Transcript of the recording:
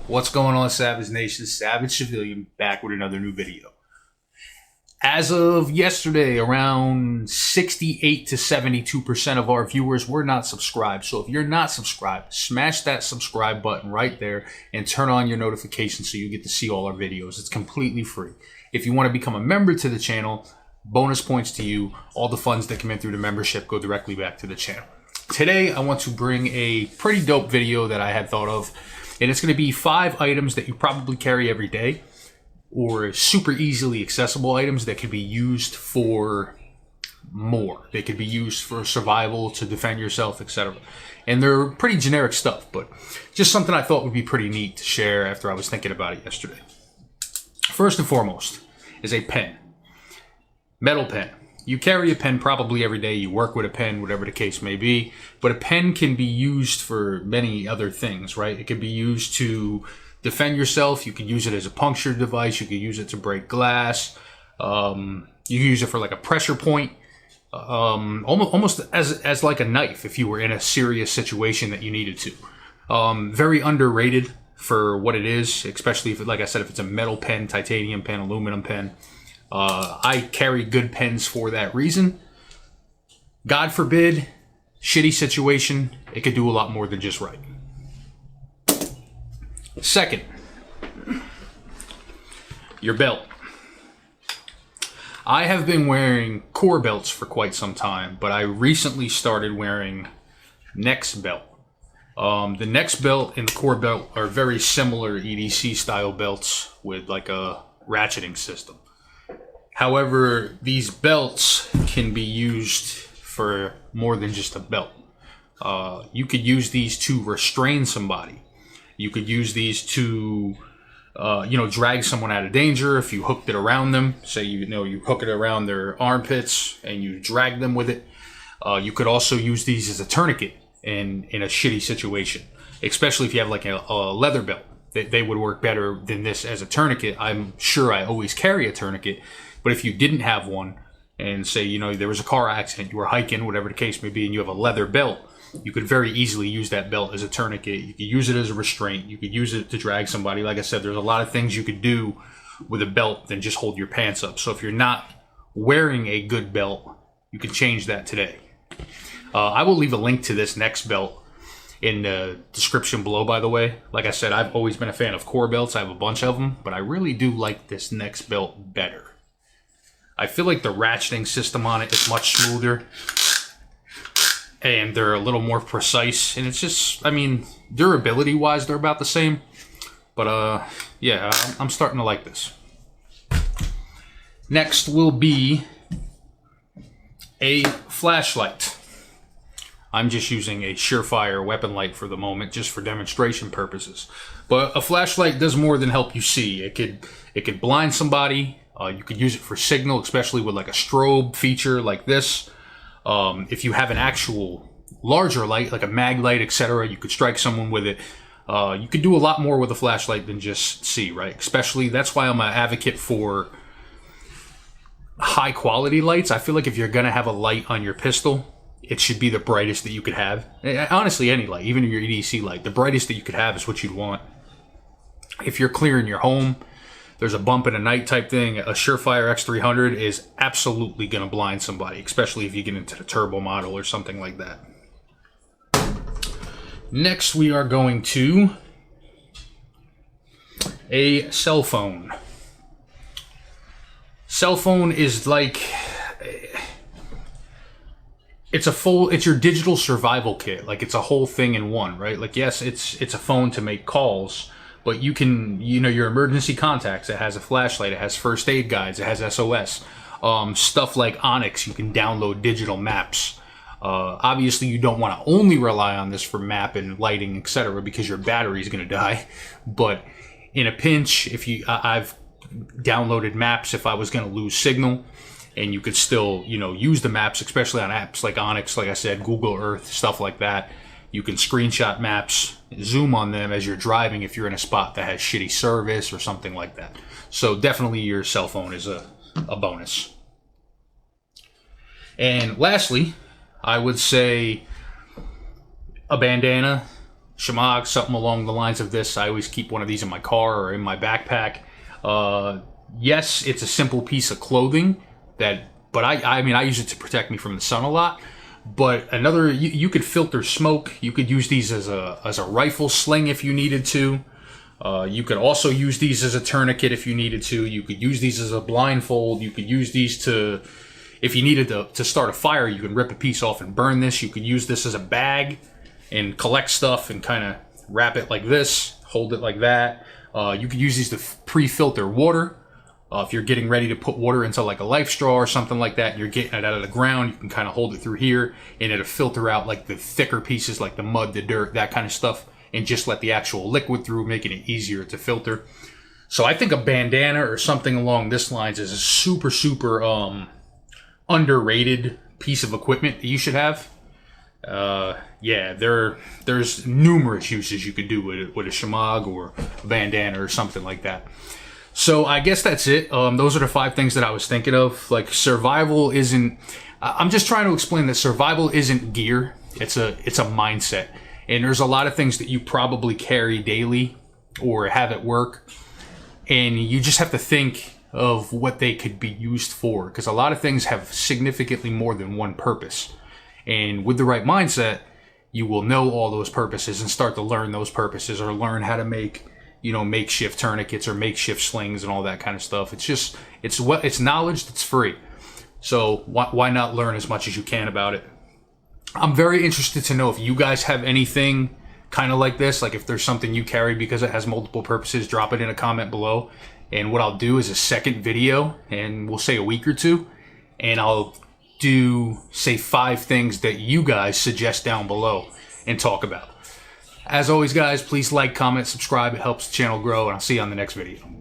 What's going on, Savage Nation? Savage Civilian back with another new video. As of yesterday, around 68 to 72% of our viewers were not subscribed. So if you're not subscribed, smash that subscribe button right there and turn on your notifications so you get to see all our videos. It's completely free. If you want to become a member to the channel, bonus points to you. All the funds that come in through the membership go directly back to the channel. Today, I want to bring a pretty dope video that I had thought of. And it's going to be 5 items that you probably carry every day, or super easily accessible items that could be used for more. They could be used for survival, to defend yourself, etc. And they're pretty generic stuff, but just something I thought would be pretty neat to share after I was thinking about it yesterday. First and foremost is a pen. Metal pen. You carry a pen probably every day. You work with a pen, whatever the case may be. But a pen can be used for many other things, right? It can be used to defend yourself. You could use it as a puncture device. You could use it to break glass. You can use it for like a pressure point. Almost as like a knife if you were in a serious situation that you needed to. Very underrated for what it is, especially if, like I said, if it's a metal pen, titanium pen, aluminum pen. I carry good pens for that reason. God forbid, shitty situation, it could do a lot more than just write. Second, your belt. I have been wearing core belts for quite some time, but I recently started wearing Next belt. The Next belt and the core belt are very similar EDC style belts with like a ratcheting system. However, these belts can be used for more than just a belt. You could use these to restrain somebody. You could use these to, drag someone out of danger if you hooked it around them. Say, you hook it around their armpits and you drag them with it. You could also use these as a tourniquet in a shitty situation, especially if you have like a leather belt. They would work better than this as a tourniquet. I'm sure I always carry a tourniquet. But if you didn't have one, and say, there was a car accident, you were hiking, whatever the case may be, and you have a leather belt, you could very easily use that belt as a tourniquet. You could use it as a restraint. You could use it to drag somebody. Like I said, there's a lot of things you could do with a belt than just hold your pants up. So if you're not wearing a good belt, you can change that today. I will leave a link to this Next belt in the description below, by the way. Like I said, I've always been a fan of core belts. I have a bunch of them, but I really do like this Next belt better. I feel like the ratcheting system on it is much smoother and they're a little more precise, and it's just, durability wise they're about the same, but yeah, I'm starting to like this. Next will be a flashlight. I'm just using a surefire weapon light for the moment, just for demonstration purposes, but a flashlight does more than help you see. It could blind somebody. You could use it for signal, especially with like a strobe feature like this. If you have an actual larger light, like a mag light, etc., you could strike someone with it. You could do a lot more with a flashlight than just see, right? Especially, that's why I'm an advocate for high quality lights. I feel like if you're going to have a light on your pistol, it should be the brightest that you could have. Honestly, any light, even your EDC light, the brightest that you could have is what you'd want. If you're clearing your home, there's a bump in the night type thing, a Surefire X300 is absolutely going to blind somebody, especially if you get into the turbo model or something like that. Next, we are going to a cell phone. Cell phone is like, it's your digital survival kit. Like, it's a whole thing in one, right? Like, yes, it's a phone to make calls, but you can, your emergency contacts, it has a flashlight, it has first aid guides, it has SOS. Stuff like Onyx, you can download digital maps. Obviously, you don't want to only rely on this for map and lighting, etc., because your battery is going to die. But in a pinch, I've downloaded maps if I was going to lose signal, and you could still, use the maps, especially on apps like Onyx, like I said, Google Earth, stuff like that. You can screenshot maps, zoom on them as you're driving if you're in a spot that has shitty service or something like that. So definitely your cell phone is a bonus. And lastly, I would say a bandana, Shemagh, something along the lines of this. I always keep one of these in my car or in my backpack. Yes, it's a simple piece of clothing but I mean, I use it to protect me from the sun a lot. But you could filter smoke. You could use these as a rifle sling if you needed to. You could also use these as a tourniquet if you needed to. You could use these as a blindfold. You could use these to, if you needed to start a fire, you can rip a piece off and burn this. You could use this as a bag and collect stuff and kind of wrap it like this, hold it like that. You could use these to pre-filter water. If you're getting ready to put water into like a life straw or something like that, and you're getting it out of the ground, you can kind of hold it through here, and it'll filter out like the thicker pieces, like the mud, the dirt, that kind of stuff, and just let the actual liquid through, making it easier to filter. So I think a bandana or something along this lines is a super, super underrated piece of equipment that you should have. Yeah, there's numerous uses you could do with a Shemagh or a bandana or something like that. So I guess that's it. Those are the 5 things that I was thinking of. Like, survival isn't... I'm just trying to explain that survival isn't gear. It's a mindset. And there's a lot of things that you probably carry daily or have at work. And you just have to think of what they could be used for. Because a lot of things have significantly more than one purpose. And with the right mindset, you will know all those purposes and start to learn those purposes, or learn how to make... makeshift tourniquets or makeshift slings and all that kind of stuff. It's knowledge that's free. So why not learn as much as you can about it? I'm very interested to know if you guys have anything kind of like this. Like, if there's something you carry because it has multiple purposes, drop it in a comment below. And what I'll do is a second video, and we'll say a week or two, and I'll do, say, 5 things that you guys suggest down below and talk about. As always, guys, please like, comment, subscribe. It helps the channel grow, and I'll see you on the next video.